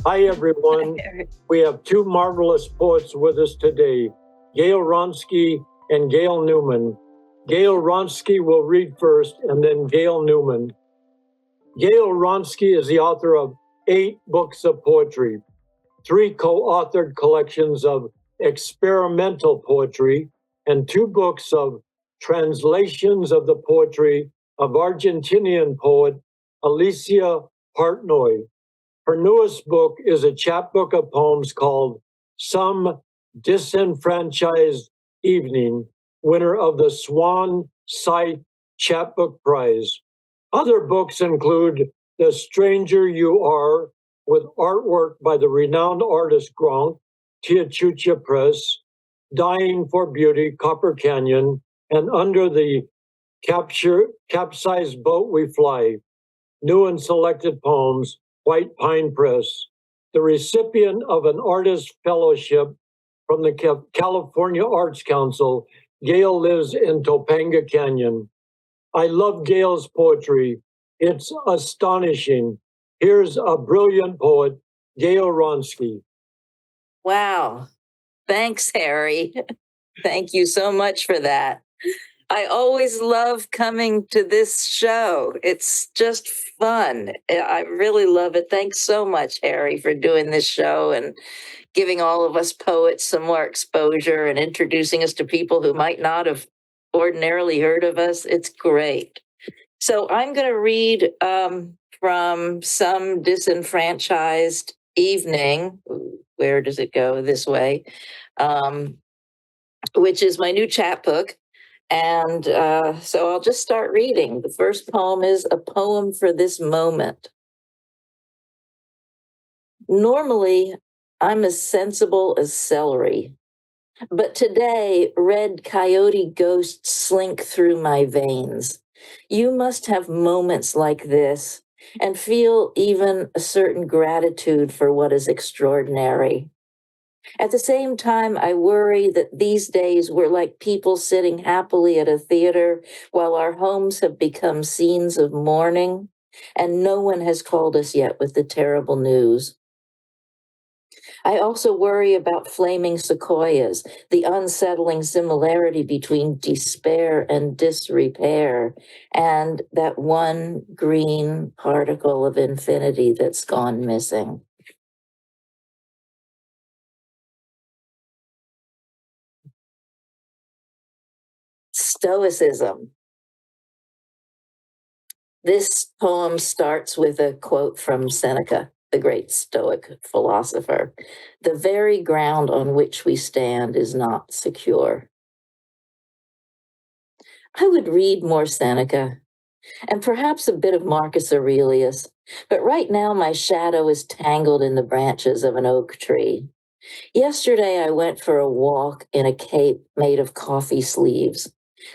Hi, everyone. We have two marvelous poets with us today, Gail Wronsky and Gail Newman. Gail Wronsky will read first, and then Gail Newman. Gail Wronsky is the author of 8 books of poetry, 3 co-authored collections of experimental poetry, and 2 books of translations of the poetry of Argentinian poet Alicia Partnoy. Her newest book is a chapbook of poems called Some Disenfranchised Evening, winner of the Swan Site Chapbook Prize. Other books include The Stranger You Are, with artwork by the renowned artist Gronk, Tiachucha Press, Dying for Beauty, Copper Canyon, and Under the Capsized Boat We Fly, new and selected poems, White Pine Press. The recipient of an artist fellowship from the California Arts Council, Gail lives in Topanga Canyon. I love Gail's poetry. It's astonishing. Here's a brilliant poet, Gail Wronsky. Wow. Thanks, Harry. Thank you so much for that. I always love coming to this show. It's just fun. I really love it. Thanks so much, Harry, for doing this show and giving all of us poets some more exposure and introducing us to people who might not have ordinarily heard of us. It's great. So I'm going to read from Some Disenfranchised Evening. Where does it go? This way, which is my new chapbook. And so I'll just start reading. The first poem is A Poem for This Moment. Normally, I'm as sensible as celery, but today red coyote ghosts slink through my veins. You must have moments like this and feel even a certain gratitude for what is extraordinary. At the same time, I worry that these days we're like people sitting happily at a theater while our homes have become scenes of mourning, and no one has called us yet with the terrible news. I also worry about flaming sequoias, the unsettling similarity between despair and disrepair, and that one green particle of infinity that's gone missing. Stoicism. This poem starts with a quote from Seneca, the great Stoic philosopher. The very ground on which we stand is not secure. I would read more Seneca and perhaps a bit of Marcus Aurelius, but right now my shadow is tangled in the branches of an oak tree. Yesterday I went for a walk in a cape made of coffee sleeves.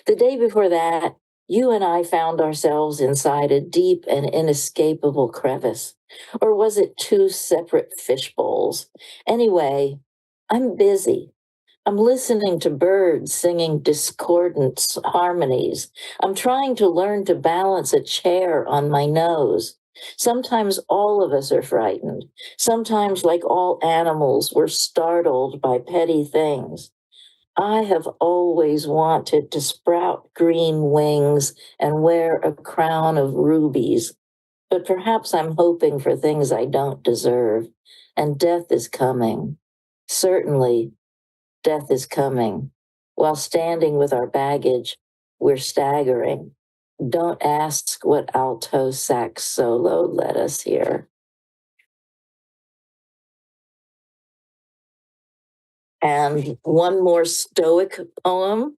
The day before that, you and I found ourselves inside a deep and inescapable crevice. Or was it 2 separate fish bowls? Anyway, I'm busy. I'm listening to birds singing discordant harmonies. I'm trying to learn to balance a chair on my nose. Sometimes all of us are frightened. Sometimes, like all animals, we're startled by petty things. I have always wanted to sprout green wings and wear a crown of rubies, but perhaps I'm hoping for things I don't deserve, and death is coming. Certainly, death is coming. While standing with our baggage, we're staggering. Don't ask what alto sax solo led us here. And one more Stoic poem.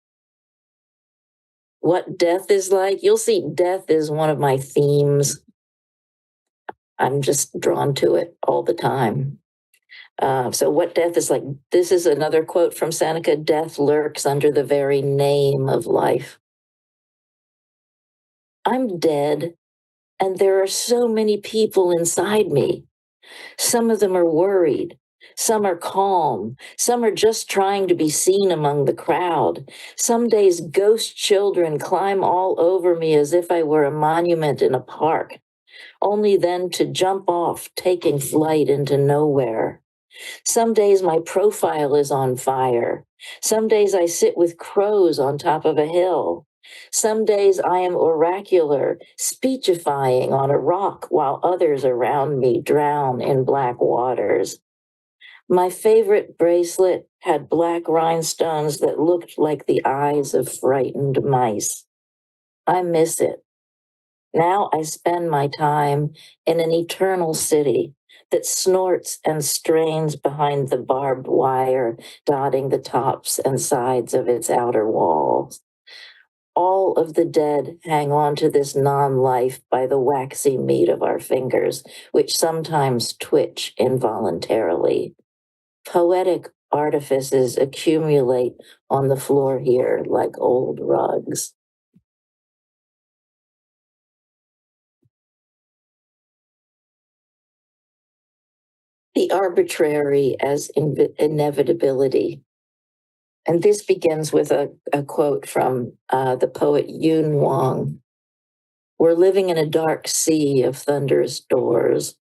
What death is like. You'll see death is one of my themes. I'm just drawn to it all the time. So what death is like. This is another quote from Seneca. Death lurks under the very name of life. I'm dead, and there are so many people inside me. Some of them are worried. Some are calm. Some are just trying to be seen among the crowd. Some days ghost children climb all over me as if I were a monument in a park. only then to jump off, taking flight into nowhere. Some days my profile is on fire. Some days I sit with crows on top of a hill. Some days I am oracular, speechifying on a rock while others around me drown in black waters. My favorite bracelet had black rhinestones that looked like the eyes of frightened mice. I miss it. Now I spend my time in an eternal city that snorts and strains behind the barbed wire dotting the tops and sides of its outer walls. All of the dead hang on to this non-life by the waxy meat of our fingers, which sometimes twitch involuntarily. Poetic artifices accumulate on the floor here like old rugs. The arbitrary as inevitability. And this begins with a quote from the poet Yun Wang. We're living in a dark sea of thunderous doors.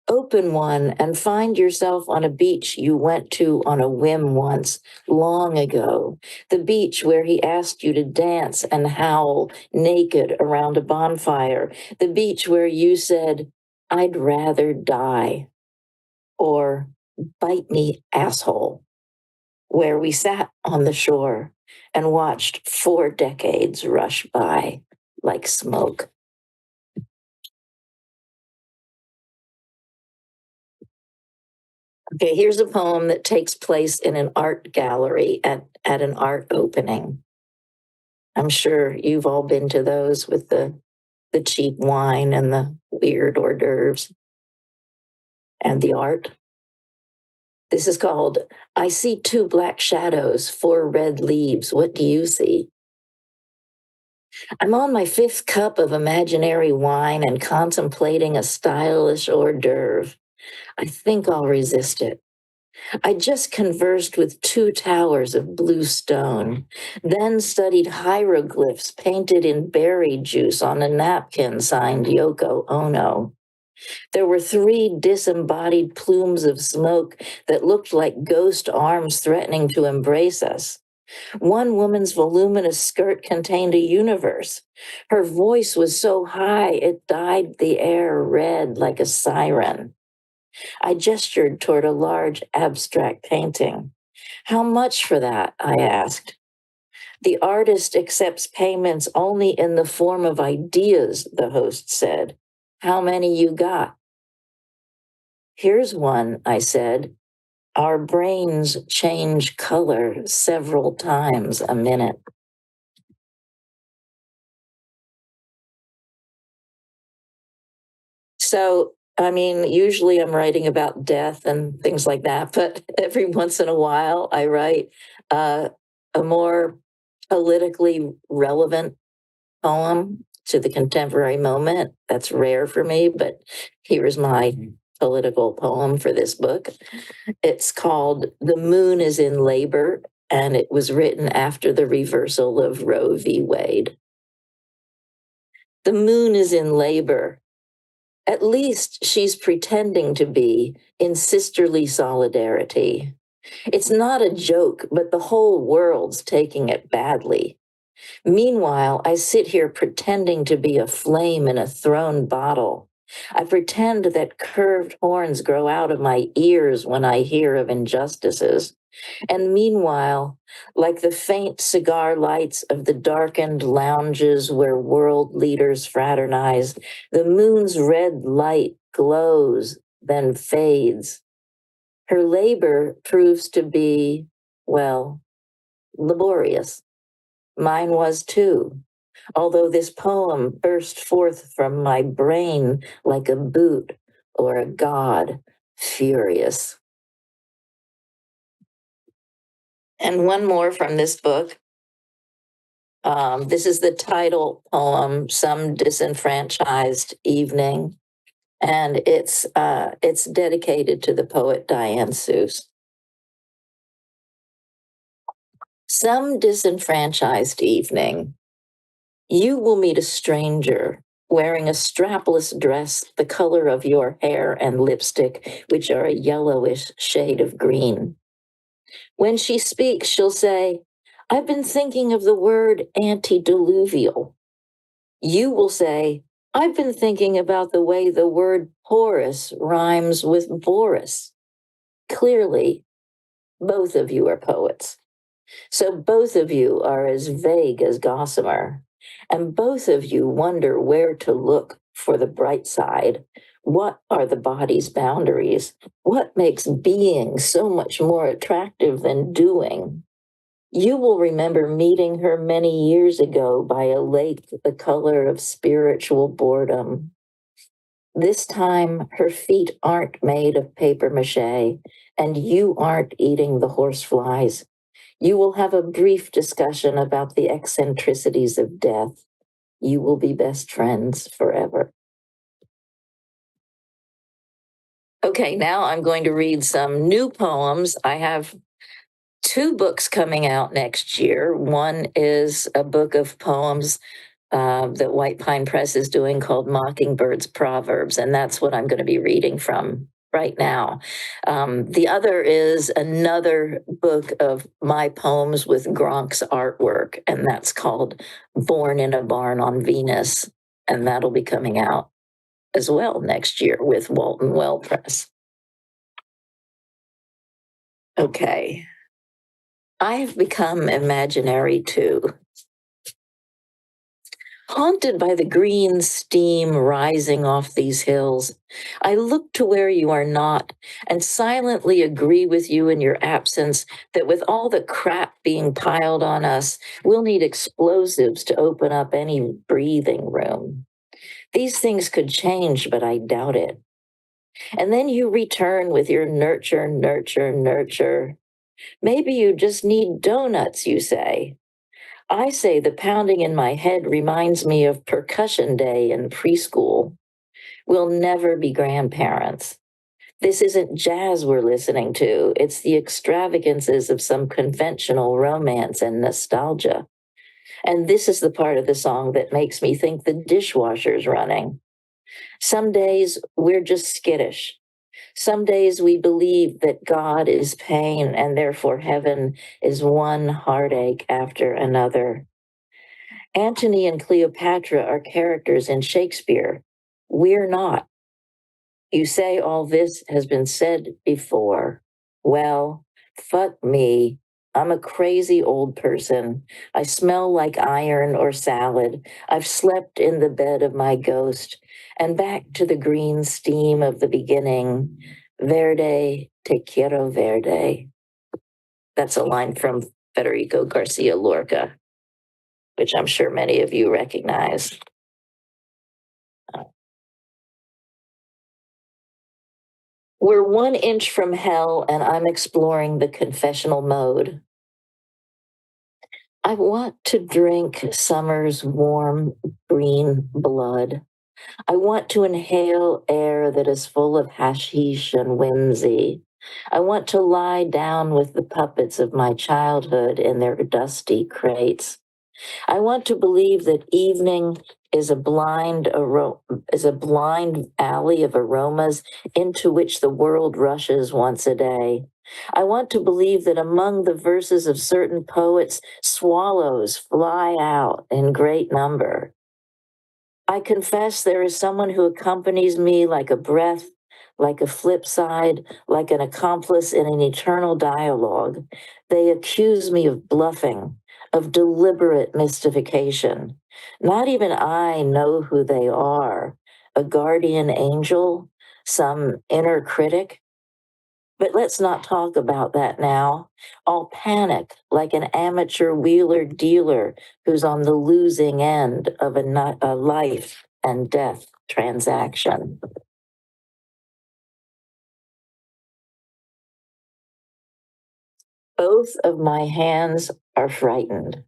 Open one and find yourself on a beach you went to on a whim once, long ago. The beach where he asked you to dance and howl naked around a bonfire. The beach where you said, I'd rather die. Or bite me, asshole, where we sat on the shore and watched 4 decades rush by like smoke. Okay, here's a poem that takes place in an art gallery at an art opening. I'm sure you've all been to those with the cheap wine and the weird hors d'oeuvres and the art. This is called, I see 2 black shadows, 4 red leaves. What do you see? I'm on my 5th cup of imaginary wine and contemplating a stylish hors d'oeuvre. I think I'll resist it. I just conversed with 2 towers of blue stone, then studied hieroglyphs painted in berry juice on a napkin signed Yoko Ono. There were 3 disembodied plumes of smoke that looked like ghost arms threatening to embrace us. One woman's voluminous skirt contained a universe. Her voice was so high it dyed the air red like a siren. I gestured toward a large abstract painting. How much for that? I asked. The artist accepts payments only in the form of ideas, the host said. How many you got? Here's one, I said. Our brains change color several times a minute. So, I mean, usually I'm writing about death and things like that, but every once in a while I write a more politically relevant poem to the contemporary moment. That's rare for me, but here's my political poem for this book. It's called The Moon is in Labor, and it was written after the reversal of Roe v. Wade. The moon is in labor. At least she's pretending to be in sisterly solidarity. It's not a joke, but the whole world's taking it badly. Meanwhile, I sit here pretending to be a flame in a thrown bottle. I pretend that curved horns grow out of my ears when I hear of injustices. And meanwhile, like the faint cigar lights of the darkened lounges where world leaders fraternize, the moon's red light glows, then fades. Her labor proves to be, well, laborious. Mine was too, although this poem burst forth from my brain like a boot or a god furious. And one more from this book. This is the title poem, Some Disenfranchised Evening, and it's dedicated to the poet Diane Seuss. Some disenfranchised evening, you will meet a stranger wearing a strapless dress the color of your hair and lipstick, which are a yellowish shade of green. When she speaks, she'll say, "I've been thinking of the word antediluvial." You will say, "I've been thinking about the way the word porous rhymes with Boris." Clearly, both of you are poets. So both of you are as vague as Gossamer, and both of you wonder where to look for the bright side. What are the body's boundaries? What makes being so much more attractive than doing? You will remember meeting her many years ago by a lake the color of spiritual boredom. This time, her feet aren't made of paper mache, and you aren't eating the horseflies. You will have a brief discussion about the eccentricities of death. You will be best friends forever. Okay, now I'm going to read some new poems. I have 2 books coming out next year. One is a book of poems that White Pine Press is doing called Mockingbird's Proverbs, and that's what I'm going to be reading from right now. The other is another book of my poems with Gronk's artwork, and that's called Born in a Barn on Venus, and that'll be coming out as well next year with Walton Well Press. Okay. I have become imaginary too. Haunted by the green steam rising off these hills, I look to where you are not and silently agree with you in your absence that with all the crap being piled on us, we'll need explosives to open up any breathing room. These things could change, but I doubt it. And then you return with your nurture, nurture, nurture. Maybe you just need donuts, you say. I say the pounding in my head reminds me of percussion day in preschool. We'll never be grandparents. This isn't jazz we're listening to. It's the extravagances of some conventional romance and nostalgia. And this is the part of the song that makes me think the dishwasher's running. Some days we're just skittish. Some days we believe that God is pain and therefore heaven is one heartache after another. Antony and Cleopatra are characters in Shakespeare. We're not. You say all this has been said before. Well, fuck me. I'm a crazy old person. I smell like iron or salad. I've slept in the bed of my ghost. And back to the green steam of the beginning. Verde, te quiero verde. That's a line from Federico Garcia Lorca, which I'm sure many of you recognize. We're 1 inch from hell, and I'm exploring the confessional mode. I want to drink summer's warm green blood. I want to inhale air that is full of hashish and whimsy. I want to lie down with the puppets of my childhood in their dusty crates. I want to believe that evening is a blind alley of aromas into which the world rushes once a day. I want to believe that among the verses of certain poets, swallows fly out in great number. I confess there is someone who accompanies me like a breath, like a flip side, like an accomplice in an eternal dialogue. They accuse me of bluffing, of deliberate mystification. Not even I know who they are. A guardian angel, some inner critic. But let's not talk about that now. I'll panic like an amateur wheeler dealer who's on the losing end of a life and death transaction. Both of my hands are frightened.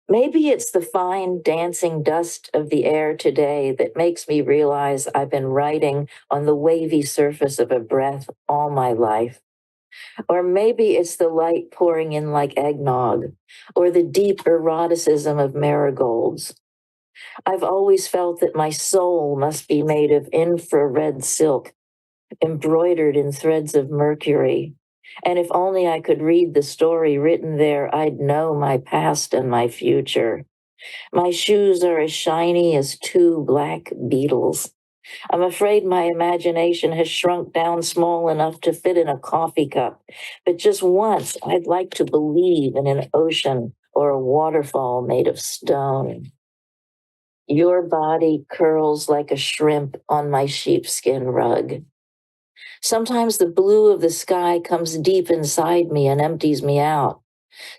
Maybe it's the fine dancing dust of the air today that makes me realize I've been writing on the wavy surface of a breath all my life. Or maybe it's the light pouring in like eggnog, or the deep eroticism of marigolds. I've always felt that my soul must be made of infrared silk, embroidered in threads of mercury. And if only I could read the story written there, I'd know my past and my future. My shoes are as shiny as two black beetles. I'm afraid my imagination has shrunk down small enough to fit in a coffee cup. But just once, I'd like to believe in an ocean or a waterfall made of stone. Your body curls like a shrimp on my sheepskin rug. Sometimes the blue of the sky comes deep inside me and empties me out.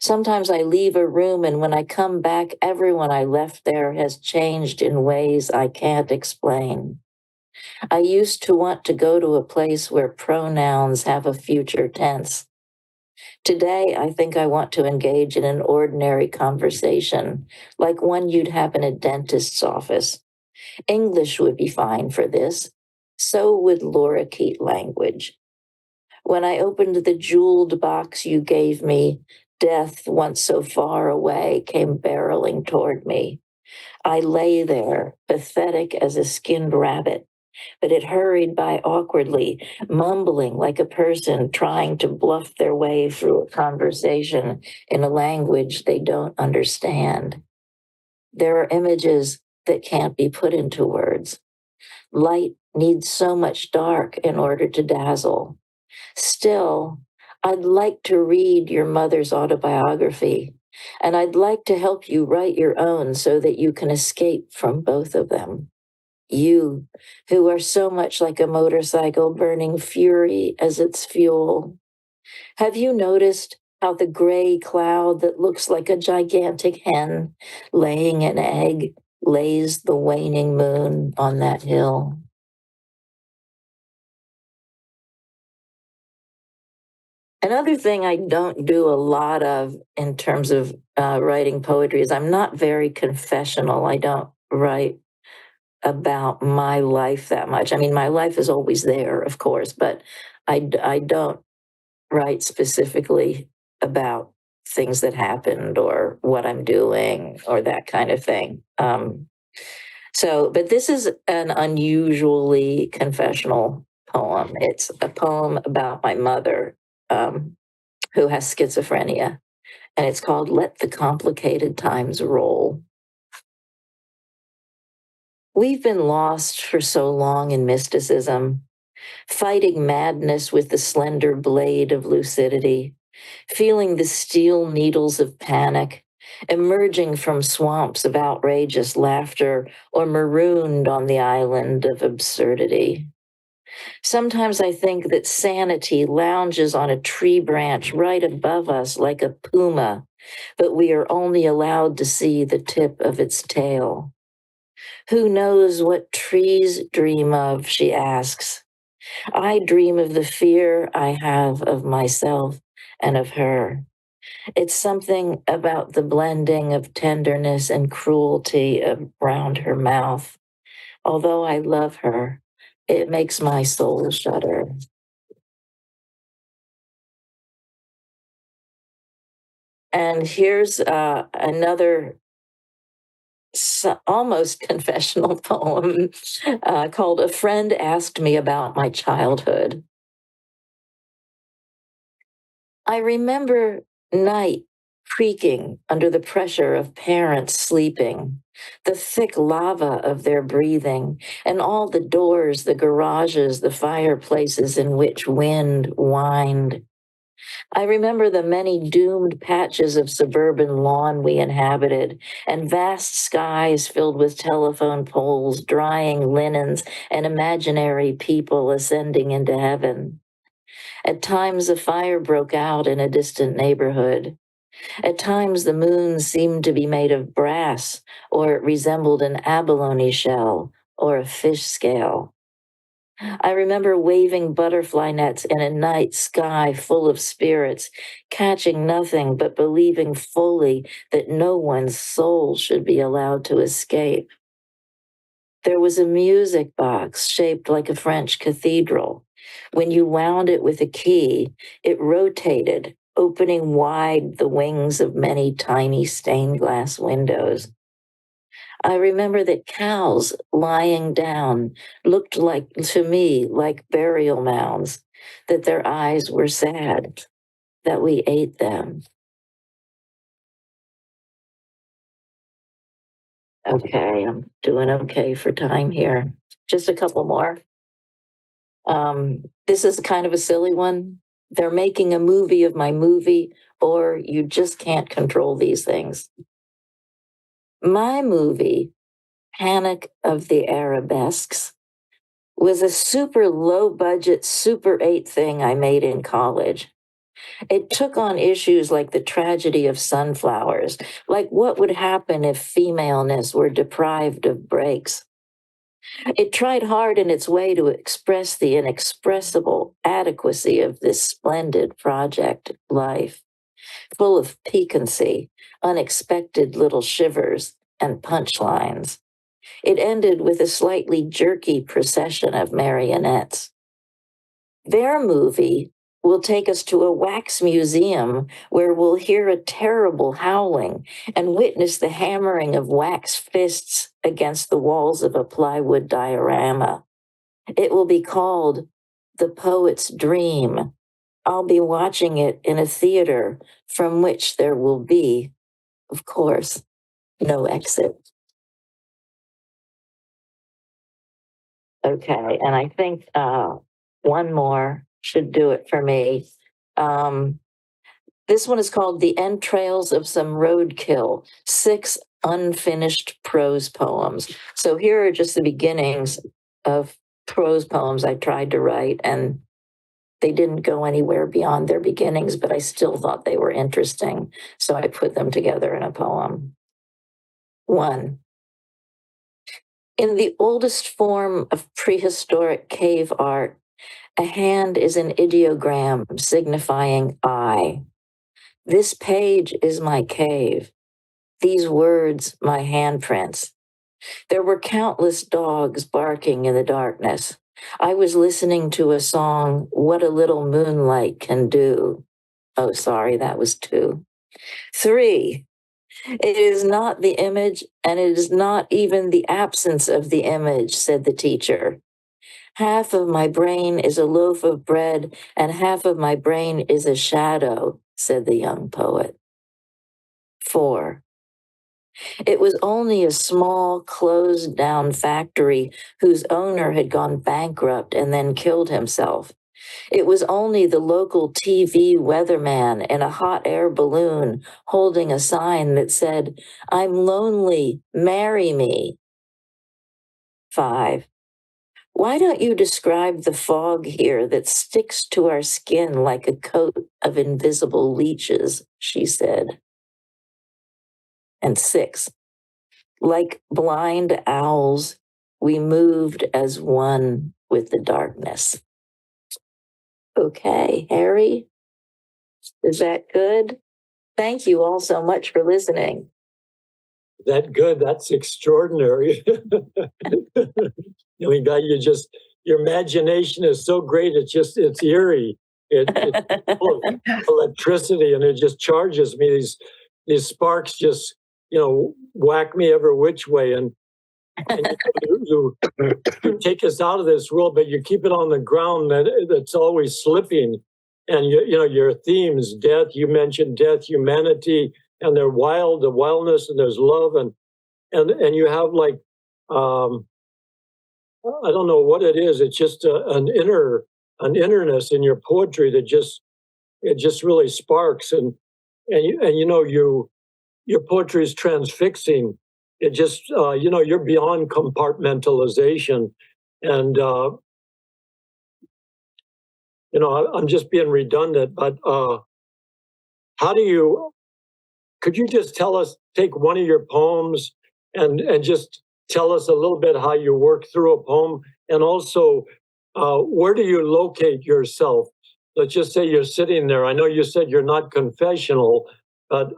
Sometimes I leave a room, and when I come back, everyone I left there has changed in ways I can't explain. I used to want to go to a place where pronouns have a future tense. Today, I think I want to engage in an ordinary conversation, like one you'd have in a dentist's office. English would be fine for this. So would lorikeet language. When I opened the jeweled box you gave me, death, once so far away, came barreling toward me. I lay there, pathetic as a skinned rabbit, but it hurried by awkwardly, mumbling like a person trying to bluff their way through a conversation in a language they don't understand. There are images that can't be put into words. Light needs so much dark in order to dazzle. Still, I'd like to read your mother's autobiography, and I'd like to help you write your own so that you can escape from both of them. You, who are so much like a motorcycle burning fury as its fuel. Have you noticed how the gray cloud that looks like a gigantic hen laying an egg lays the waning moon on that hill? Another thing I don't do a lot of in terms of writing poetry is I'm not very confessional. I don't write about my life that much. I mean, my life is always there, of course, but I don't write specifically about things that happened or what I'm doing or that kind of thing. But this is an unusually confessional poem. It's a poem about my mother, who has schizophrenia, and it's called Let the Complicated Times Roll. We've been lost for so long in mysticism, fighting madness with the slender blade of lucidity, feeling the steel needles of panic, emerging from swamps of outrageous laughter, or marooned on the island of absurdity. Sometimes I think that sanity lounges on a tree branch right above us like a puma, but we are only allowed to see the tip of its tail. Who knows what trees dream of, she asks. I dream of the fear I have of myself and of her. It's something about the blending of tenderness and cruelty around her mouth. Although I love her, it makes my soul shudder. And here's another almost confessional poem called A Friend Asked Me About My Childhood. I remember night creaking under the pressure of parents sleeping, the thick lava of their breathing, and all the doors, the garages, the fireplaces in which wind whined. I remember the many doomed patches of suburban lawn we inhabited, and vast skies filled with telephone poles, drying linens, and imaginary people ascending into heaven. At times, a fire broke out in a distant neighborhood. At times, the moon seemed to be made of brass, or it resembled an abalone shell or a fish scale. I remember waving butterfly nets in a night sky full of spirits, catching nothing but believing fully that no one's soul should be allowed to escape. There was a music box shaped like a French cathedral. When you wound it with a key, it rotated, opening wide the wings of many tiny stained glass windows. I remember that cows lying down looked like, to me, like burial mounds, that their eyes were sad, that we ate them. Okay, I'm doing okay for time here. Just a couple more. This is kind of a silly one. They're making a movie of my movie, or you just can't control these things. My movie, Panic of the Arabesques, was a super low budget Super 8 thing I made in college. It took on issues like the tragedy of sunflowers, like what would happen if femaleness were deprived of breaks. It tried hard in its way to express the inexpressible adequacy of this splendid project, life, full of piquancy, unexpected little shivers, and punchlines. It ended with a slightly jerky procession of marionettes. Their movie will take us to a wax museum where we'll hear a terrible howling and witness the hammering of wax fists against the walls of a plywood diorama. It will be called The Poet's Dream. I'll be watching it in a theater from which there will be, of course, no exit. Okay, and I think one more should do it for me. This one is called The Entrails of Some Roadkill, 6 Unfinished Prose Poems. So here are just the beginnings of prose poems I tried to write, and they didn't go anywhere beyond their beginnings, but I still thought they were interesting. So I put them together in a poem. 1. In the oldest form of prehistoric cave art, a hand is an ideogram signifying I. This page is my cave. These words, my handprints. There were countless dogs barking in the darkness. I was listening to a song, What a Little Moonlight Can Do. Oh, sorry, that was 2. 3. It is not the image, and it is not even the absence of the image, said the teacher. Half of my brain is a loaf of bread, and half of my brain is a shadow, said the young poet. 4. It was only a small, closed down factory whose owner had gone bankrupt and then killed himself. It was only the local TV weatherman in a hot air balloon holding a sign that said, I'm lonely, marry me. 5. Why don't you describe the fog here that sticks to our skin like a coat of invisible leeches, she said. And 6. Like blind owls, we moved as one with the darkness. Okay, Harry, is that good? Thank you all so much for listening. That good? That's extraordinary. Your imagination is so great. It's eerie. It's full of electricity, and it just charges me. These sparks just, whack me every which way. And you take us out of this world, but you keep it on the ground that's always slipping. And your themes, death, you mentioned death, humanity, and they're wild, the wildness, and there's love, and you have like I don't know what it is. It's just an innerness in your poetry that just really sparks, and your poetry is transfixing. It just you're beyond compartmentalization, and I'm just being redundant, but could you just take one of your poems and just tell us a little bit how you work through a poem, and also where do you locate yourself? Let's just say you're sitting there. I know you said you're not confessional, but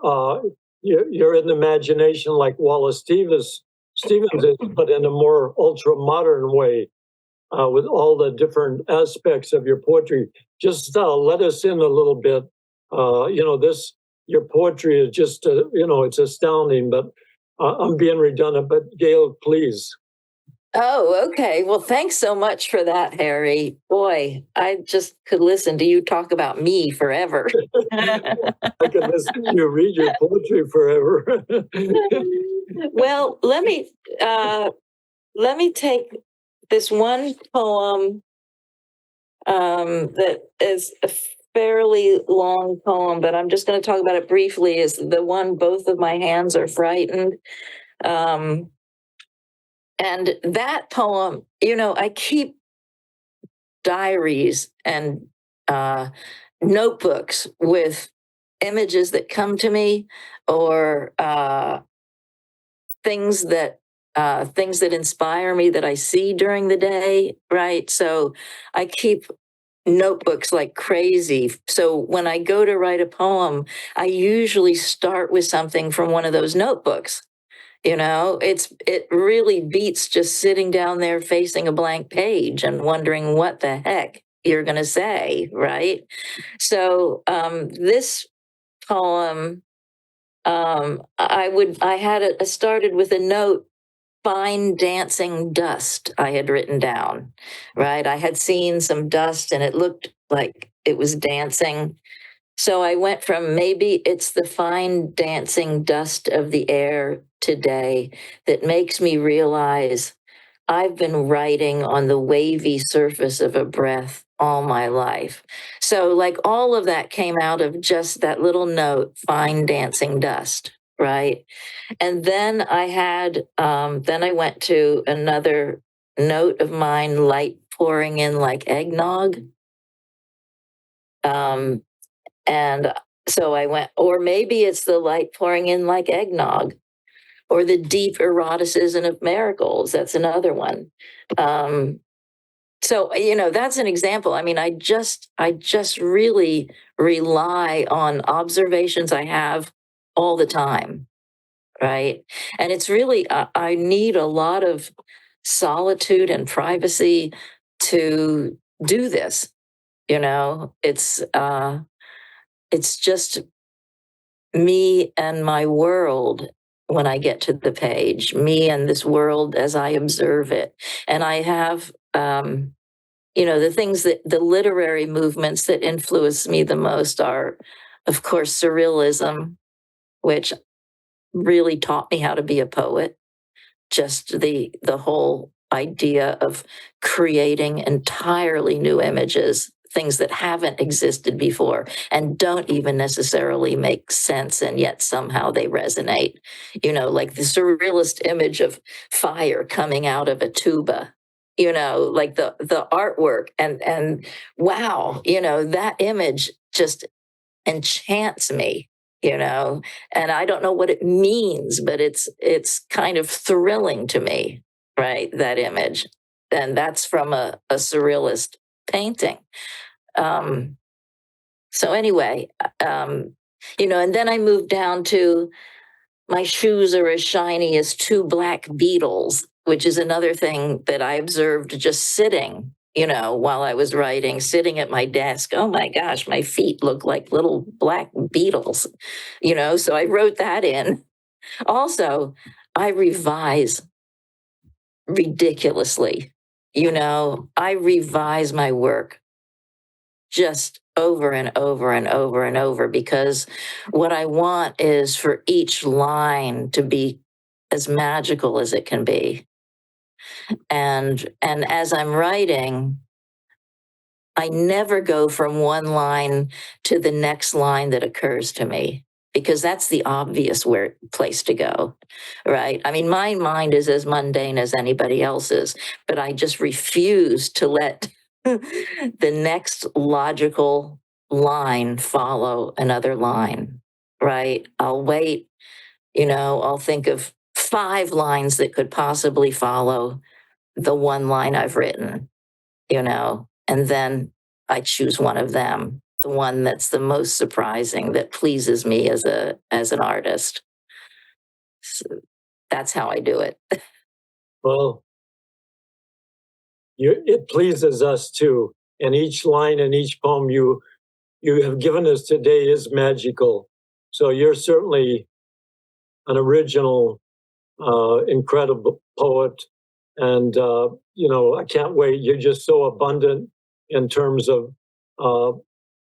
you're in the imagination like Wallace Stevens is, but in a more ultra modern way, with all the different aspects of your poetry. Just let us in a little bit. Your poetry is just, it's astounding, but I'm being redundant, but Gail, please. Oh, okay. Well, thanks so much for that, Harry. Boy, I just could listen to you talk about me forever. I could listen to you read your poetry forever. Well, let me take this one poem that is a fairly long poem, but I'm just going to talk about it briefly. Is the one "Both of My Hands Are Frightened." Um, and that poem, I keep diaries and notebooks with images that come to me, or things that things that inspire me that I see during the day, right? So I keep notebooks like crazy. So when I go to write a poem, I usually start with something from one of those notebooks. It really beats just sitting down there facing a blank page and wondering what the heck you're going to say, right? So this poem, I started with a note, "Fine dancing dust," I had written down, right? I had seen some dust and it looked like it was dancing. So I went from "maybe it's the fine dancing dust of the air today that makes me realize I've been writing on the wavy surface of a breath all my life." So, like, all of that came out of just that little note, "fine dancing dust," right? And then then I went to another note of mine, "light pouring in like eggnog." Um, and so I went, or maybe it's the light pouring in like eggnog, or the deep eroticism of marigolds. That's another one. Um, so that's an example. I mean, I just really rely on observations I have all the time, right? And it's really, I need a lot of solitude and privacy to do this. It's just me and my world when I get to the page, me and this world as I observe it. And I have, the literary movements that influence me the most are, of course, surrealism, which really taught me how to be a poet. Just the whole idea of creating entirely new images, things that haven't existed before and don't even necessarily make sense, and yet somehow they resonate. Like the surrealist image of fire coming out of a tuba, like the artwork, and wow, that image just enchants me, and I don't know what it means, but it's kind of thrilling to me, right? That image. And that's from a surrealist painting. Um, so anyway, and then I moved down to "my shoes are as shiny as two black beetles," which is another thing that I observed just sitting, while I was writing, sitting at my desk. Oh my gosh, my feet look like little black beetles, so I wrote that in. Also, I revise ridiculously. I revise my work just over and over and over and over, because what I want is for each line to be as magical as it can be. And as I'm writing, I never go from one line to the next line that occurs to me, because that's the obvious place to go, right? I mean, my mind is as mundane as anybody else's, but I just refuse to let the next logical line follow another line, right? I'll wait, I'll think of 5 lines that could possibly follow the one line I've written, and then I choose one of them, the one that's the most surprising, that pleases me as an artist. So that's how I do it. Well, it pleases us too. And each line and each poem you have given us today is magical. So you're certainly an original incredible poet. And, I can't wait. You're just so abundant in terms of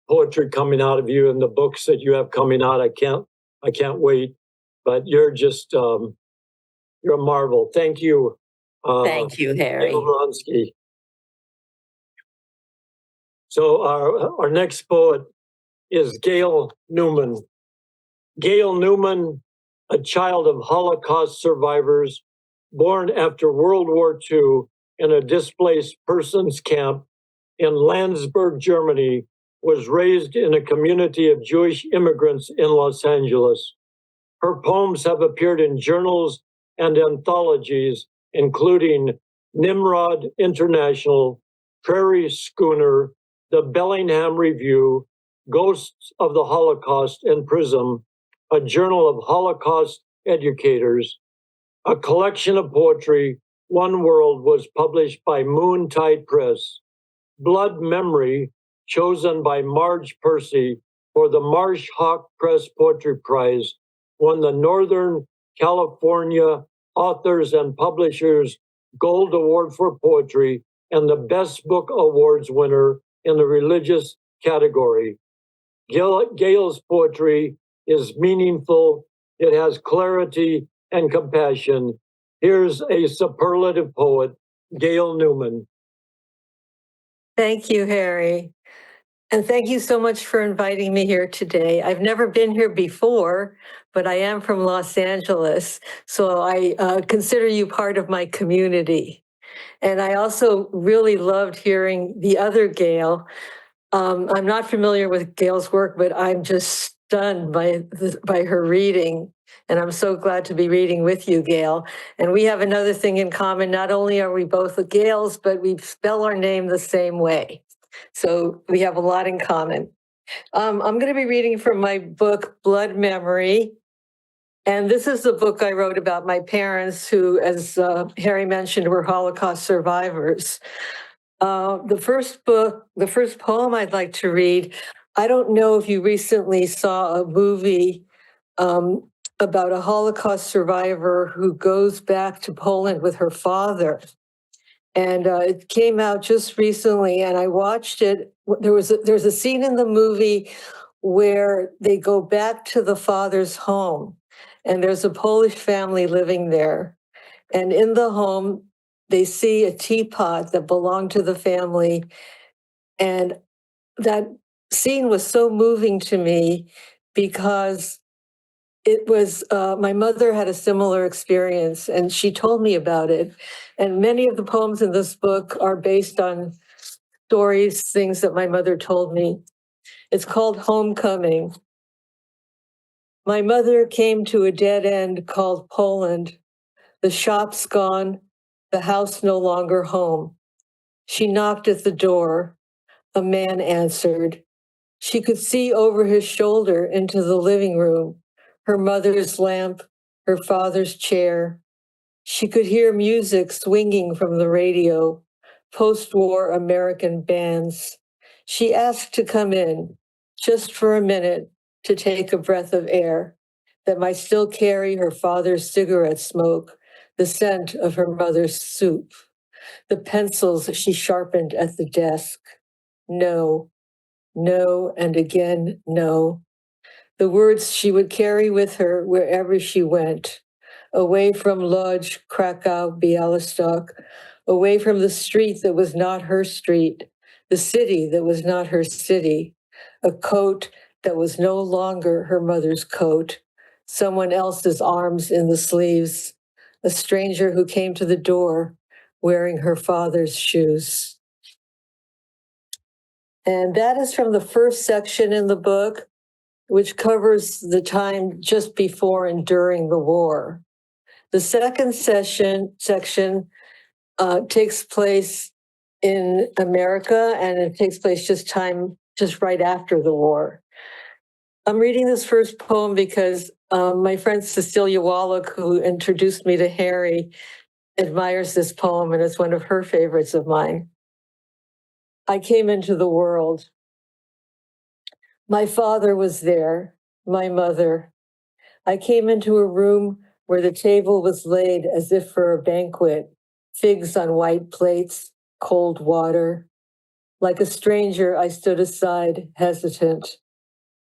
poetry coming out of you and the books that you have coming out. I can't wait. But you're just, you're a marvel. Thank you. Thank you, Harry. Gail Wronsky. So our next poet is Gail Newman. Gail Newman, a child of Holocaust survivors, born after World War II in a displaced persons camp in Landsberg, Germany, was raised in a community of Jewish immigrants in Los Angeles. Her poems have appeared in journals and anthologies, including Nimrod International, Prairie Schooner, the Bellingham Review, Ghosts of the Holocaust, and Prism, a journal of Holocaust educators. A collection of poetry, One World, was published by Moontide Press. Blood Memory, chosen by Marge Percy for the Marsh Hawk Press Poetry Prize, won the Northern California Authors and Publishers Gold Award for Poetry and the Best Book Awards winner in the religious category. Gail's poetry is meaningful, it has clarity and compassion. Here's a superlative poet, Gail Newman. Thank you, Harry. And thank you so much for inviting me here today. I've never been here before, but I am from Los Angeles, so I consider you part of my community. And I also really loved hearing the other Gail. I'm not familiar with Gail's work, but I'm just stunned by her reading. And I'm so glad to be reading with you, Gail. And we have another thing in common. Not only are we both Gails, but we spell our name the same way. So we have a lot in common. I'm going to be reading from my book, Blood Memory. And this is the book I wrote about my parents who, as Harry mentioned, were Holocaust survivors. The first poem I'd like to read, I don't know if you recently saw a movie about a Holocaust survivor who goes back to Poland with her father. And it came out just recently, and I watched it. There's a scene in the movie where they go back to the father's home, and there's a Polish family living there. And in the home, they see a teapot that belonged to the family. And that scene was so moving to me because it was, my mother had a similar experience and she told me about it. And many of the poems in this book are based on stories, things that my mother told me. It's called Homecoming. My mother came to a dead end called Poland. The shop's gone, the house no longer home. She knocked at the door. A man answered. She could see over his shoulder into the living room, her mother's lamp, her father's chair. She could hear music swinging from the radio, post-war American bands. She asked to come in, just for a minute, to take a breath of air that might still carry her father's cigarette smoke, the scent of her mother's soup, the pencils she sharpened at the desk. No, no, and again, no. The words she would carry with her wherever she went, away from Lodz, Krakow, Białystok, away from the street that was not her street, the city that was not her city, a coat that was no longer her mother's coat, someone else's arms in the sleeves, a stranger who came to the door wearing her father's shoes. And that is from the first section in the book, which covers the time just before and during the war. The second section takes place in America, and it takes place just right after the war. I'm reading this first poem because my friend Cecilia Wallach, who introduced me to Harry, admires this poem, and it's one of her favorites of mine. I came into the world. My father was there, my mother. I came into a room where the table was laid as if for a banquet, figs on white plates, cold water. Like a stranger, I stood aside, hesitant.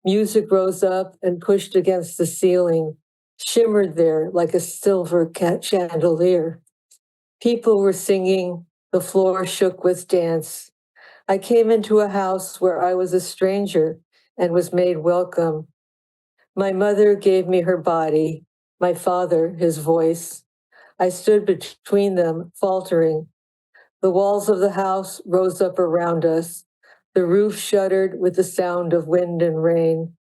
Music rose up and pushed against the ceiling, shimmered there like a silver chandelier. People were singing, the floor shook with dance. I came into a house where I was a stranger and was made welcome. My mother gave me her body, my father his voice. I stood between them, faltering. The walls of the house rose up around us. The roof shuddered with the sound of wind and rain.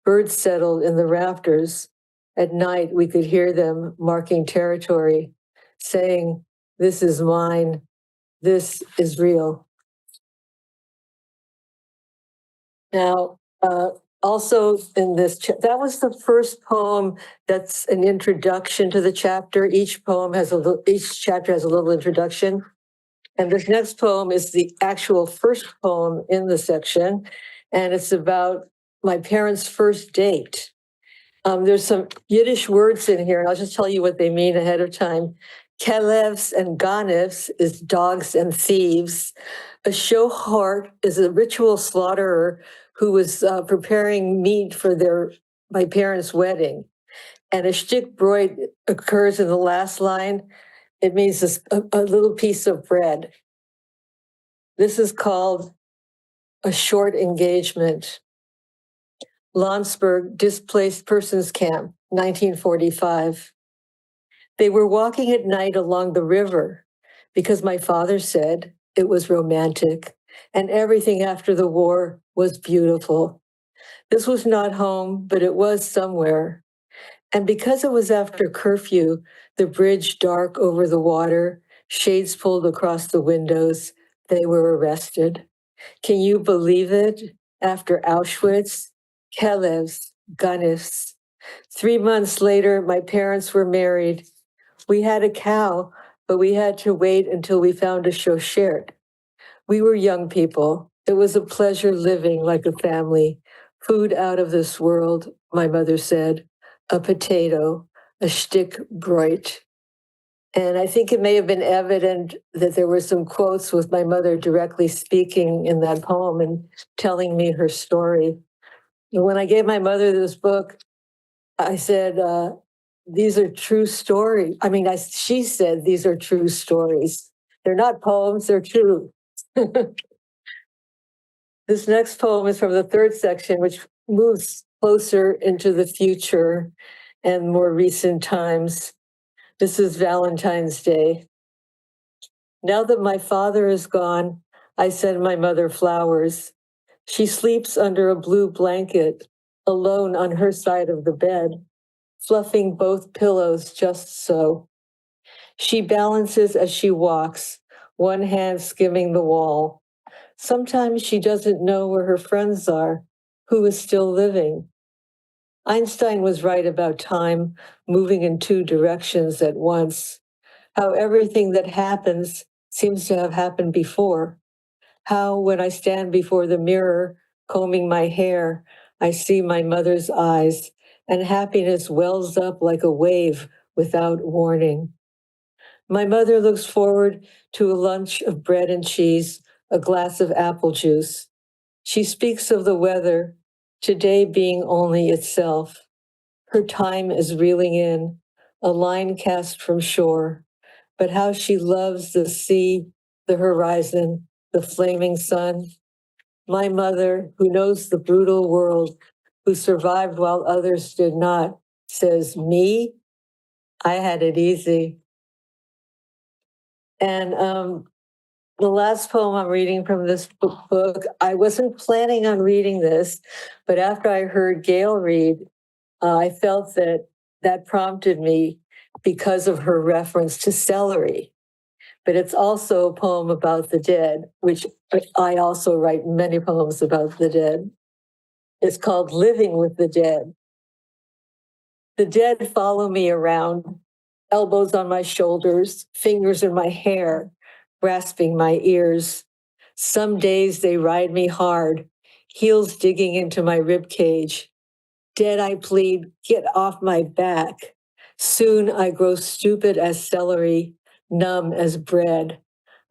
Birds settled in the rafters. At night, we could hear them marking territory, saying, "This is mine. This is real." Now, also in this, that was the first poem that's an introduction to the chapter. Each chapter has a little introduction. And this next poem is the actual first poem in the section, and it's about my parents' first date. There's some Yiddish words in here, and I'll just tell you what they mean ahead of time. Kelevs and ganivs is dogs and thieves. A shohart is a ritual slaughterer who was preparing meat for my parents' wedding. And a shtick broid occurs in the last line. It means a little piece of bread. This is called a short engagement. Landsberg, Displaced Persons Camp, 1945. They were walking at night along the river because my father said it was romantic and everything after the war was beautiful. This was not home, but it was somewhere. And because it was after curfew, the bridge dark over the water, shades pulled across the windows, they were arrested. Can you believe it? After Auschwitz, Kelevs, Ganifs. 3 months later, my parents were married. We had a cow, but we had to wait until we found a shoshert. We were young people. It was a pleasure living like a family. Food out of this world, my mother said. A potato, a shtick broit. And I think it may have been evident that there were some quotes with my mother directly speaking in that poem and telling me her story. And when I gave my mother this book, I said, these are true stories. She said, these are true stories. They're not poems, they're true. This next poem is from the third section, which moves closer into the future and more recent times. This is Valentine's Day. Now that my father is gone, I send my mother flowers. She sleeps under a blue blanket, alone on her side of the bed, fluffing both pillows just so. She balances as she walks, one hand skimming the wall. Sometimes she doesn't know where her friends are, who is still living. Einstein was right about time moving in two directions at once. How everything that happens seems to have happened before. How, when I stand before the mirror, combing my hair, I see my mother's eyes, and happiness wells up like a wave without warning. My mother looks forward to a lunch of bread and cheese, a glass of apple juice. She speaks of the weather, today being only itself. Her time is reeling in, a line cast from shore. But how she loves the sea, the horizon, the flaming sun. My mother, who knows the brutal world, who survived while others did not, says, me, I had it easy. And the last poem I'm reading from this book, I wasn't planning on reading this, but after I heard Gail read, I felt that prompted me because of her reference to celery. But it's also a poem about the dead, which I also write many poems about the dead. It's called Living with the Dead. The dead follow me around, elbows on my shoulders, fingers in my hair, grasping my ears. Some days they ride me hard, heels digging into my rib cage. Dead, I plead, get off my back. Soon I grow stupid as celery, numb as bread.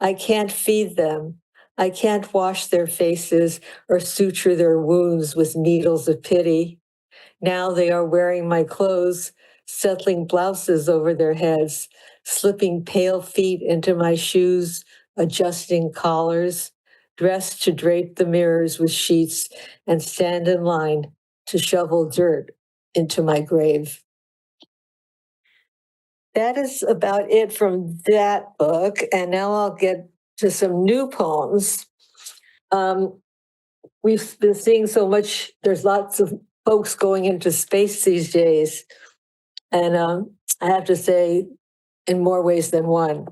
I can't feed them. I can't wash their faces or suture their wounds with needles of pity. Now they are wearing my clothes, settling blouses over their heads, slipping pale feet into my shoes, adjusting collars, dressed to drape the mirrors with sheets and stand in line to shovel dirt into my grave. That is about it from that book. And now I'll get to some new poems. We've been seeing so much, there's lots of folks going into space these days. And I have to say, in more ways than one.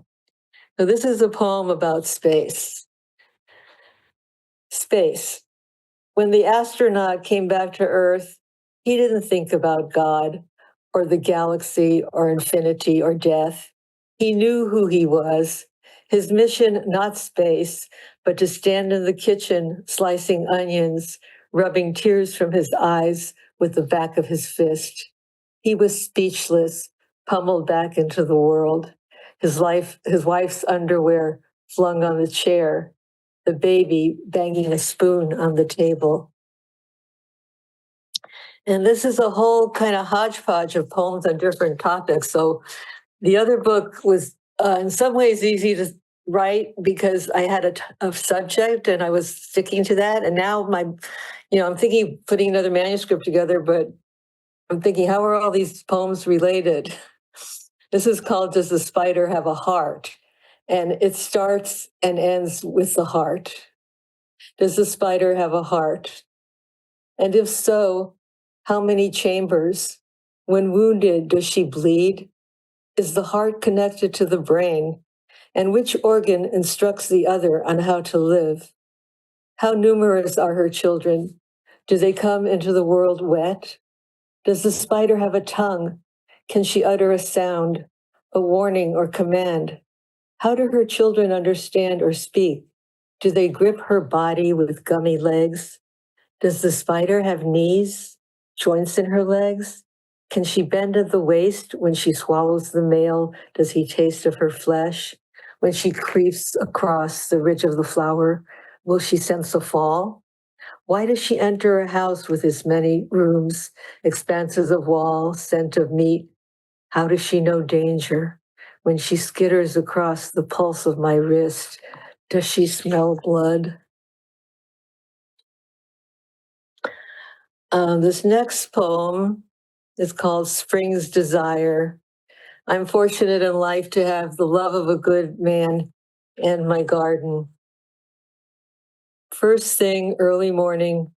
So this is a poem about space. Space. When the astronaut came back to Earth, he didn't think about God or the galaxy or infinity or death. He knew who he was. His mission, not space, but to stand in the kitchen slicing onions, rubbing tears from his eyes with the back of his fist. He was speechless, pummeled back into the world. His wife's underwear flung on the chair, the baby banging a spoon on the table. And this is a whole kind of hodgepodge of poems on different topics. So the other book was in some ways easy to write because I had a subject and I was sticking to that. And now I'm thinking of putting another manuscript together, but I'm thinking, how are all these poems related? This is called Does the Spider Have a Heart? And it starts and ends with the heart. Does the spider have a heart? And if so, how many chambers? When wounded, does she bleed? Is the heart connected to the brain? And which organ instructs the other on how to live? How numerous are her children? Do they come into the world wet? Does the spider have a tongue? Can she utter a sound, a warning or command? How do her children understand or speak? Do they grip her body with gummy legs? Does the spider have knees, joints in her legs? Can she bend at the waist when she swallows the male? Does he taste of her flesh? When she creeps across the ridge of the flower, will she sense a fall? Why does she enter a house with its many rooms, expanses of wall, scent of meat? How does she know danger? When she skitters across the pulse of my wrist, does she smell blood? This next poem is called Spring's Desire. I'm fortunate in life to have the love of a good man and my garden. First thing, early morning,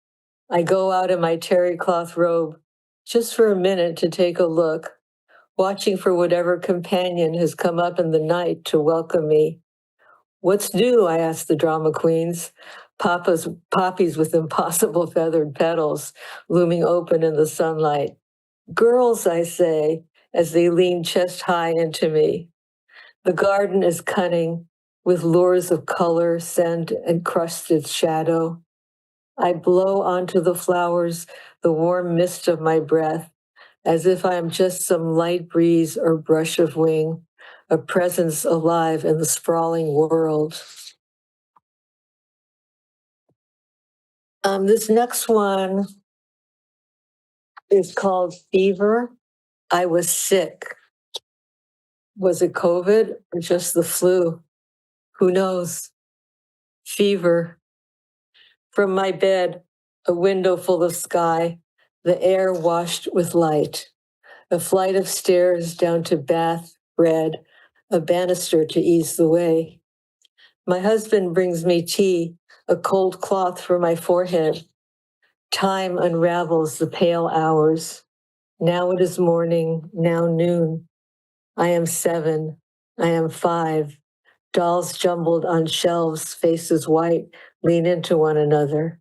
I go out in my terry cloth robe just for a minute to take a look, watching for whatever companion has come up in the night to welcome me. What's new? I ask the drama queens. Poppies with impossible feathered petals looming open in the sunlight. Girls, I say, as they lean chest high into me. The garden is cunning with lures of color, scent, and crusted shadow. I blow onto the flowers the warm mist of my breath, as if I am just some light breeze or brush of wing, a presence alive in the sprawling world. This next one is called Fever. I was sick. Was it COVID or just the flu? Who knows? Fever. From my bed, a window full of sky, the air washed with light. A flight of stairs down to bath, bread, a banister to ease the way. My husband brings me tea, a cold cloth for my forehead. Time unravels the pale hours. Now it is morning, now noon. I am 7, I am 5. Dolls jumbled on shelves, faces white, lean into one another.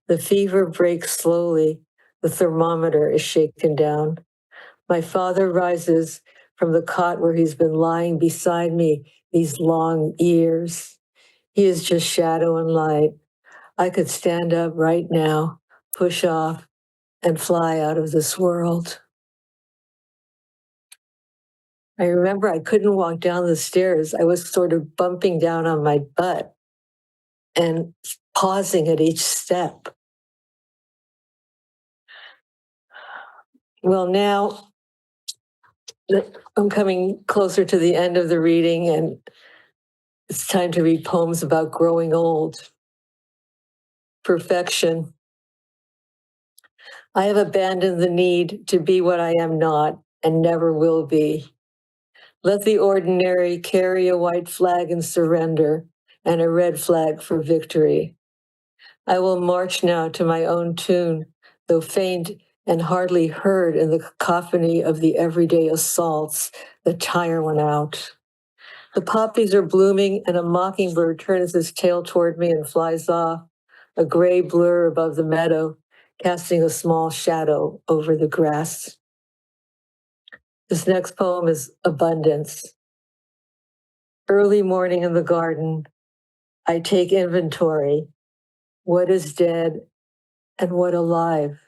The fever breaks slowly. The thermometer is shaken down. My father rises from the cot where he's been lying beside me these long years. He is just shadow and light. I could stand up right now, push off, and fly out of this world. I remember I couldn't walk down the stairs. I was sort of bumping down on my butt and pausing at each step. Well, now that I'm coming closer to the end of the reading, and it's time to read poems about growing old. Perfection. I have abandoned the need to be what I am not and never will be. Let the ordinary carry a white flag in surrender and a red flag for victory. I will march now to my own tune, though faint and hardly heard in the cacophony of the everyday assaults that tire one out. The poppies are blooming and a mockingbird turns his tail toward me and flies off, a gray blur above the meadow, casting a small shadow over the grass. This next poem is Abundance. Early morning in the garden, I take inventory. What is dead and what alive?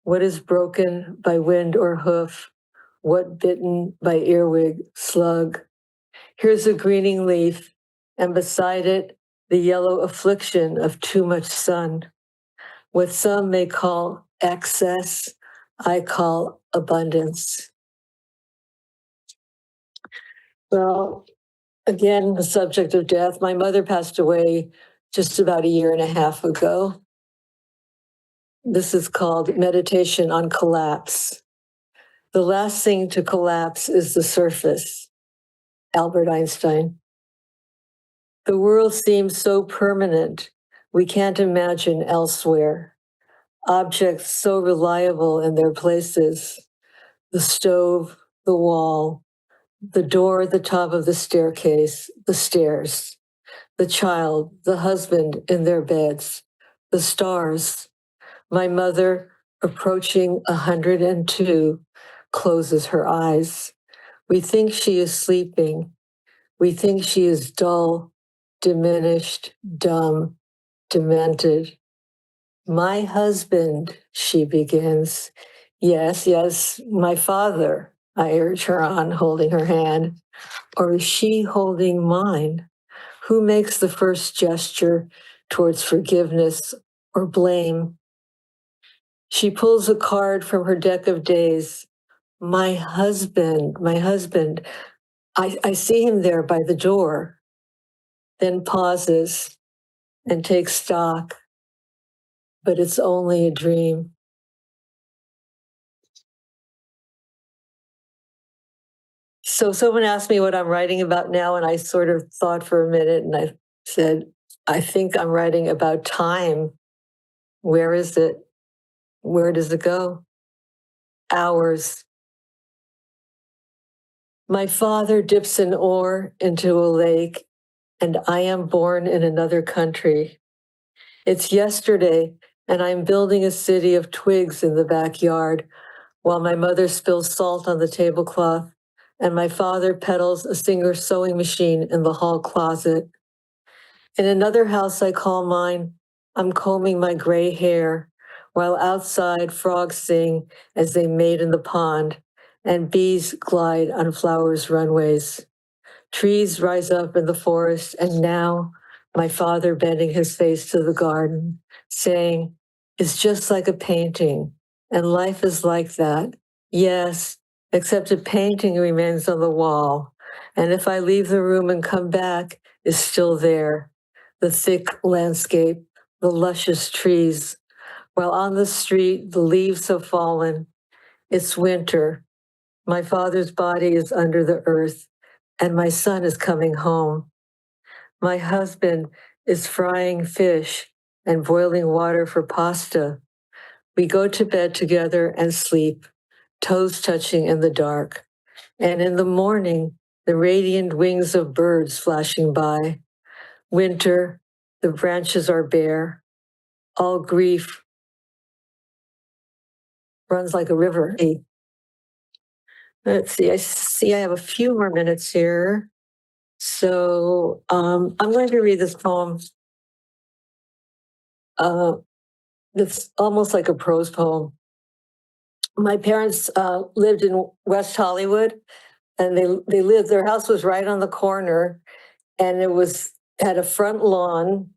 What is broken by wind or hoof? What bitten by earwig, slug? Here's a greening leaf, and beside it, the yellow affliction of too much sun. What some may call excess, I call abundance. Well, again, the subject of death. My mother passed away just about a year and a half ago. This is called Meditation on Collapse. The last thing to collapse is the surface. Albert Einstein. The world seems so permanent, we can't imagine elsewhere. Objects so reliable in their places. The stove, the wall, the door at the top of the staircase, the stairs, the child, the husband in their beds, the stars. My mother, approaching 102, closes her eyes. We think she is sleeping. We think she is dull, diminished, dumb, demented. My husband, she begins. Yes, yes, my father, I urge her on, holding her hand. Or is she holding mine? Who makes the first gesture towards forgiveness or blame? She pulls a card from her deck of days. My husband, I see him there by the door, then pauses and takes stock, but it's only a dream. So someone asked me what I'm writing about now, and I sort of thought for a minute, and I said, I think I'm writing about time. Where is it? Where does it go? Hours. My father dips an oar into a lake, and I am born in another country. It's yesterday, and I'm building a city of twigs in the backyard, while my mother spills salt on the tablecloth, and my father pedals a Singer sewing machine in the hall closet. In another house I call mine, I'm combing my gray hair, while outside frogs sing as they mate in the pond, and bees glide on flowers' runways. Trees rise up in the forest, and now my father bending his face to the garden, saying, it's just like a painting, and life is like that. Yes, except a painting remains on the wall, and if I leave the room and come back, is still there. The thick landscape, the luscious trees, while on the street the leaves have fallen. It's winter. My father's body is under the earth, and my son is coming home. My husband is frying fish and boiling water for pasta. We go to bed together and sleep, toes touching in the dark. And in the morning, the radiant wings of birds flashing by. Winter, the branches are bare. All grief runs like a river. Let's see, I have a few more minutes here. So I'm going to read this poem. That's almost like a prose poem. My parents lived in West Hollywood, And they lived, their house was right on the corner, and it had a front lawn,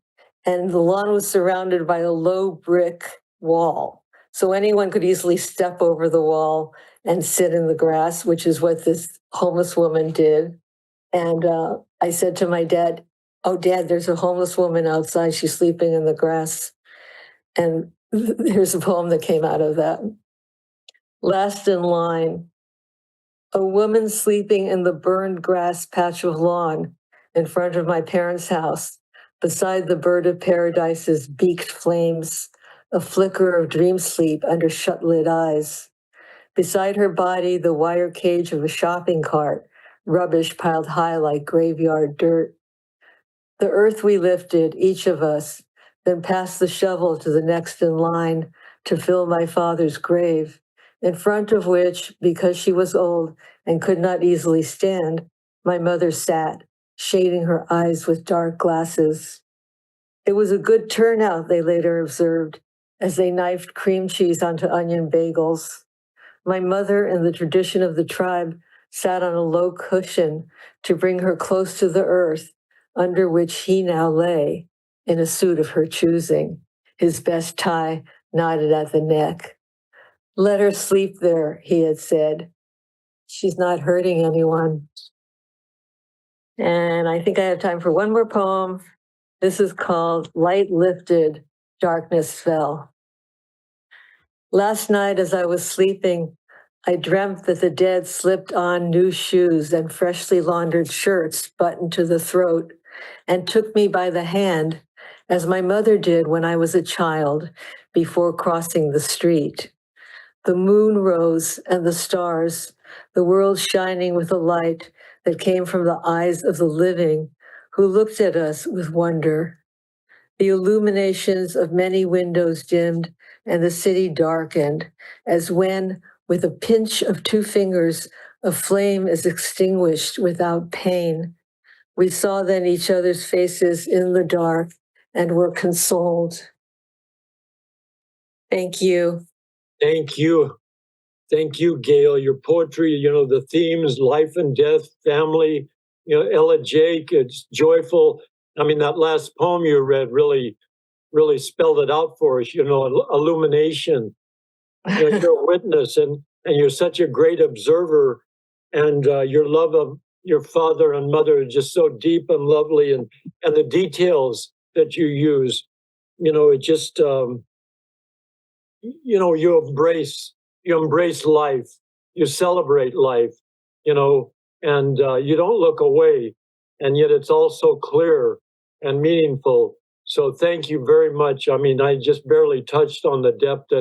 and the lawn was surrounded by a low brick wall. So anyone could easily step over the wall and sit in the grass, which is what this homeless woman did. And I said to my dad, "Oh, Dad, there's a homeless woman outside. She's sleeping in the grass." And here's a poem that came out of that. Last in line, a woman sleeping in the burned grass patch of lawn in front of my parents' house, beside the bird of paradise's beaked flames, a flicker of dream sleep under shut-lid eyes. Beside her body, the wire cage of a shopping cart, rubbish piled high like graveyard dirt. The earth we lifted, each of us, then passed the shovel to the next in line to fill my father's grave, in front of which, because she was old and could not easily stand, my mother sat, shading her eyes with dark glasses. It was a good turnout, they later observed, as they knifed cream cheese onto onion bagels. My mother, in the tradition of the tribe, sat on a low cushion to bring her close to the earth, under which he now lay, in a suit of her choosing, his best tie knotted at the neck. Let her sleep there, he had said. She's not hurting anyone. And I think I have time for one more poem. This is called Light Lifted, Darkness Fell. Last night, as I was sleeping, I dreamt that the dead slipped on new shoes and freshly laundered shirts buttoned to the throat and took me by the hand, as my mother did when I was a child before crossing the street. The moon rose and the stars, the world shining with a light that came from the eyes of the living who looked at us with wonder. The illuminations of many windows dimmed and the city darkened, as when, with a pinch of two fingers, a flame is extinguished without pain. We saw then each other's faces in the dark and were consoled. Thank you. Thank you. Thank you, Gail. Your poetry, the themes, life and death, family, Ella Jake, it's joyful. I mean, that last poem you read really spelled it out for us, illumination. You're a witness, and you're such a great observer, and your love of your father and mother is just so deep and lovely, and the details that you use, it just, you embrace life, you celebrate life, and you don't look away, and yet it's all so clear and meaningful. So thank you very much. I mean, I just barely touched on the depth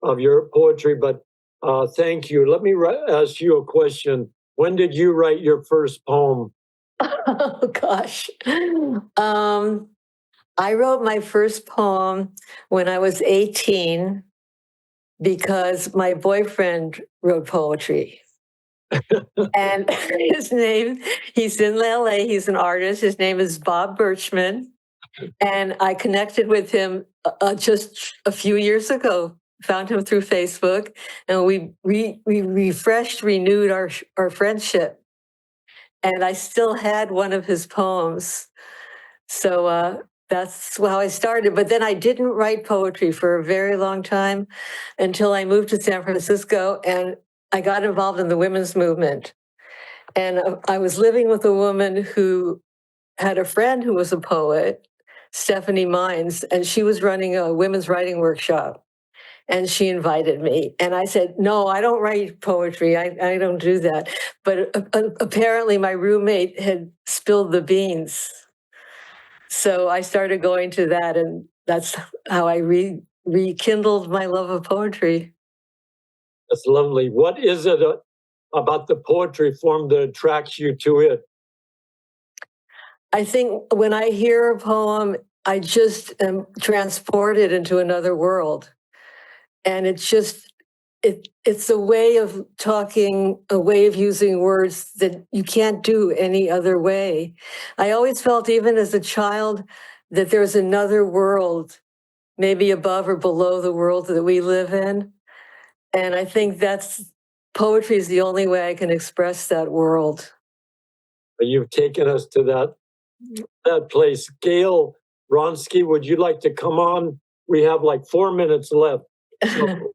of your poetry, but thank you. Let me ask you a question. When did you write your first poem? Oh, gosh. I wrote my first poem when I was 18 because my boyfriend wrote poetry. And his name, he's in LA, he's an artist. His name is Bob Birchman. And I connected with him just a few years ago, found him through Facebook, and we renewed our friendship. And I still had one of his poems. So that's how I started. But then I didn't write poetry for a very long time until I moved to San Francisco and I got involved in the women's movement. And I was living with a woman who had a friend who was a poet, Stephanie Mines, and she was running a women's writing workshop. And she invited me. And I said, no, I don't write poetry. I don't do that. But apparently my roommate had spilled the beans. So I started going to that, and that's how I rekindled my love of poetry. That's lovely. What is it about the poetry form that attracts you to it? I think when I hear a poem, I just am transported into another world. And it's just, it's a way of talking, a way of using words that you can't do any other way. I always felt, even as a child, that there's another world, maybe above or below the world that we live in. And I think that's poetry is the only way I can express that world. You've taken us to that place. Gail Wronsky, would you like to come on? We have like 4 minutes left. So,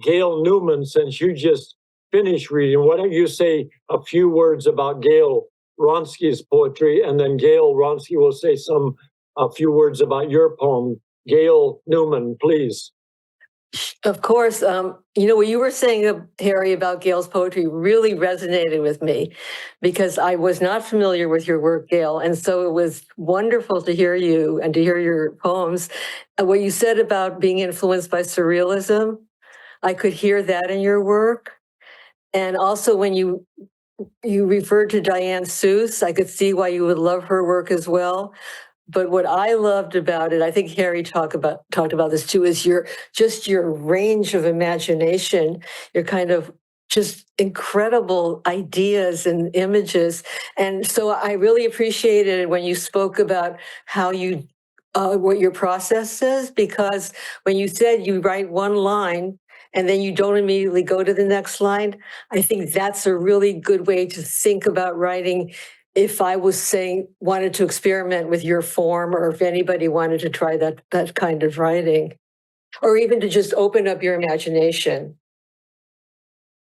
Gail Newman, since you just finished reading, why don't you say a few words about Gail Wronsky's poetry, and then Gail Wronsky will say a few words about your poem. Gail Newman, please. Of course, what you were saying, Harry, about Gail's poetry really resonated with me because I was not familiar with your work, Gail. And so it was wonderful to hear you and to hear your poems. And what you said about being influenced by surrealism, I could hear that in your work. And also when you referred to Diane Seuss, I could see why you would love her work as well. But what I loved about it, I think Harry talked about this too, is your range of imagination, your kind of just incredible ideas and images. And so I really appreciated it when you spoke about how you, what your process is, because when you said you write one line and then you don't immediately go to the next line, I think that's a really good way to think about writing. If I was wanted to experiment with your form, or if anybody wanted to try that kind of writing, or even to just open up your imagination.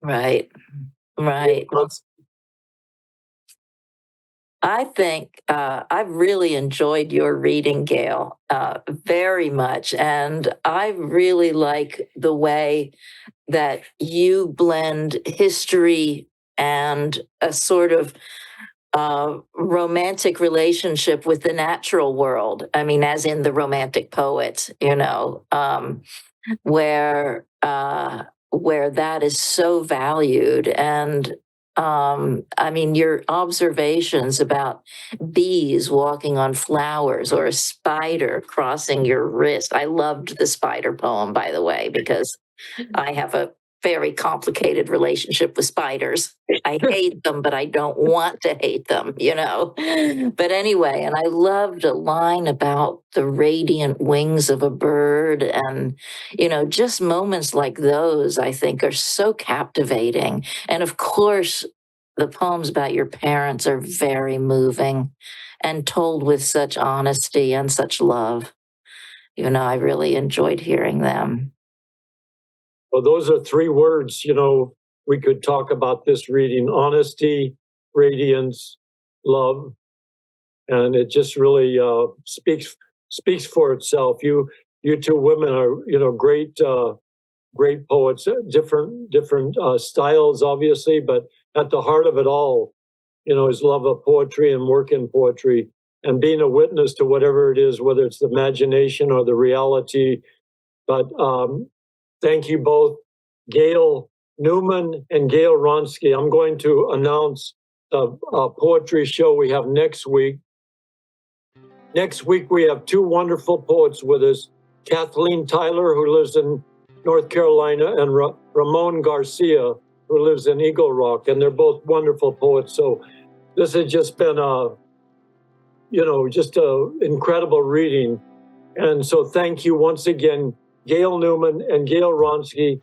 Right. I think I've really enjoyed your reading, Gail, very much. And I really like the way that you blend history and a sort of romantic relationship with the natural world. I mean, as in the romantic poets, where that is so valued. And I mean, your observations about bees walking on flowers or a spider crossing your wrist. I loved the spider poem, by the way, because I have a very complicated relationship with spiders. I hate them, but I don't want to hate them, But anyway, and I loved a line about the radiant wings of a bird. And, just moments like those, I think, are so captivating. And of course, the poems about your parents are very moving and told with such honesty and such love. I really enjoyed hearing them. Well, those are 3 words, we could talk about this reading: honesty, radiance, love. And it just really speaks for itself. You 2 women are, great poets, different styles, obviously, but at the heart of it all, is love of poetry and work in poetry and being a witness to whatever it is, whether it's the imagination or the reality. But thank you both, Gail Newman and Gail Wronsky. I'm going to announce the poetry show we have next week. Next week, we have 2 wonderful poets with us, Kathleen Tyler, who lives in North Carolina, and Ramon Garcia, who lives in Eagle Rock, and they're both wonderful poets. So this has just been just an incredible reading. And so thank you once again, Gail Newman and Gail Wronsky.